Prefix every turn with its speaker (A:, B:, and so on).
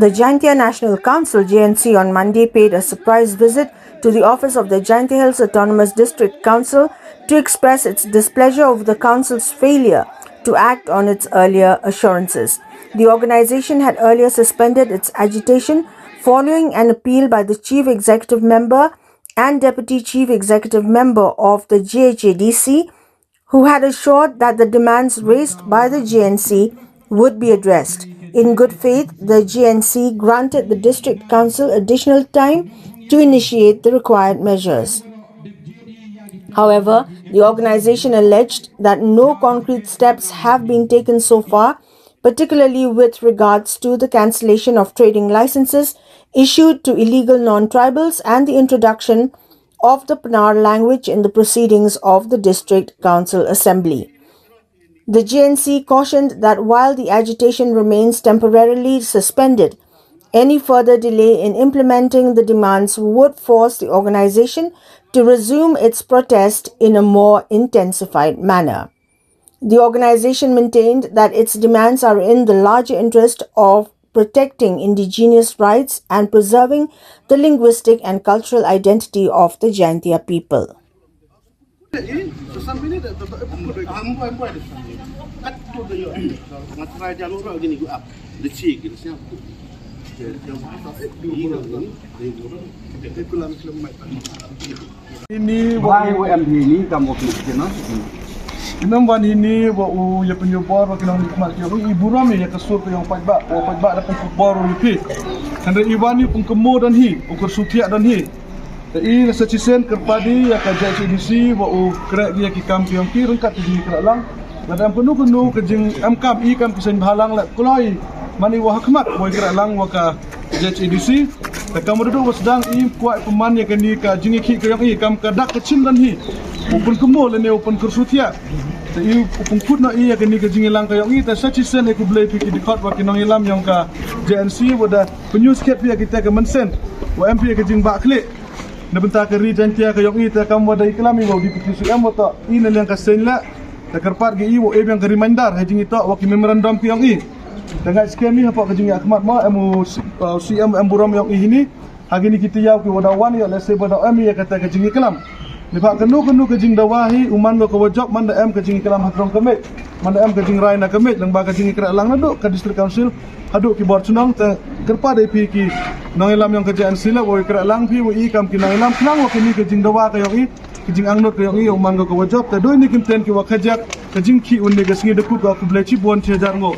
A: The Jaintia National Council (JNC) on Monday paid a surprise visit to the office of the Jaintia Hills Autonomous District Council to express its displeasure over the council's failure to act on its earlier assurances. The organization had earlier suspended its agitation following an appeal by the Chief Executive Member and Deputy Chief Executive Member of the Jhadc, who had assured that the demands raised by the JNC would be addressed. In good faith, the JNC granted the District Council additional time to initiate the required measures. However, the organization alleged that no concrete steps have been taken so far, particularly with regards to the cancellation of trading licenses issued to illegal non-tribals and the introduction of the Panar language in the proceedings of the District Council Assembly. The JNC cautioned that while the agitation remains temporarily suspended, any further delay in implementing the demands would force the organization to resume its protest in a more intensified manner. The organization maintained that its demands are in the larger interest of protecting indigenous rights and preserving the linguistic and cultural identity of the Jaintia people.
B: Ini YUMD ini kamu kena. Enam wan ini wau ya penyubor wakinang nikmat yo ibu rame ya kasur yang pajbak dapat kubor lebih. Hendak iwani pun kemudan hi ukur sutiak dan hi. Tapi rasa cisen kerpadi ya kerja CDC wau kerek dia ki kam piang ki rengkat di keralang. Dalam penuh kejing amkam i kam kisen bahalang lek kulai. Mani wa hikmat boy keralang wa ka JCDC. Kamu duduk sedang i kuat peman yang kini ka jingi ki yang i kam kadak kecil dan hi. Upun kemul ni upun kursutia. Tapi upun kut na i yang kini ka jingi lang ka yang i ta sachi sen aku boleh fikir dekat wa kinong ilam yang ka JNC wada penyus ket pia kita ke mensen. Wa MP ka jing bak klik. Na bentar ke ri jantia ka yang i ta kam wada iklam i wa di fikir su am wa i na yang ka sen la. Ta kerpat ge i wa yang ka reminder ha jingi ta wa ki memorandum ki yang i. Dengan skema ni apa kejing akhmat ma emu CM buram yang ini hari ni kita yau ki wadawan ya lese wadawan ya kata kejing kelam ni pak kenu kejing dawahi uman lo kawajak manda em kejing kelam hatrong kemet manda em kejing raina kemet lang ba kejing kera lang naduk ke district council haduk ki bor sunang te kerpa dai pi ki nangilam yang kerjaan sila wo kera lang pi wo i kam ki nangilam klang wo kini kejing dawa ka yang i kejing angnot ka yang i uman lo kawajak te doi ni kimten ki wa khajak kejing ki unne gasngi deku ka ku bleci bon chejar ngo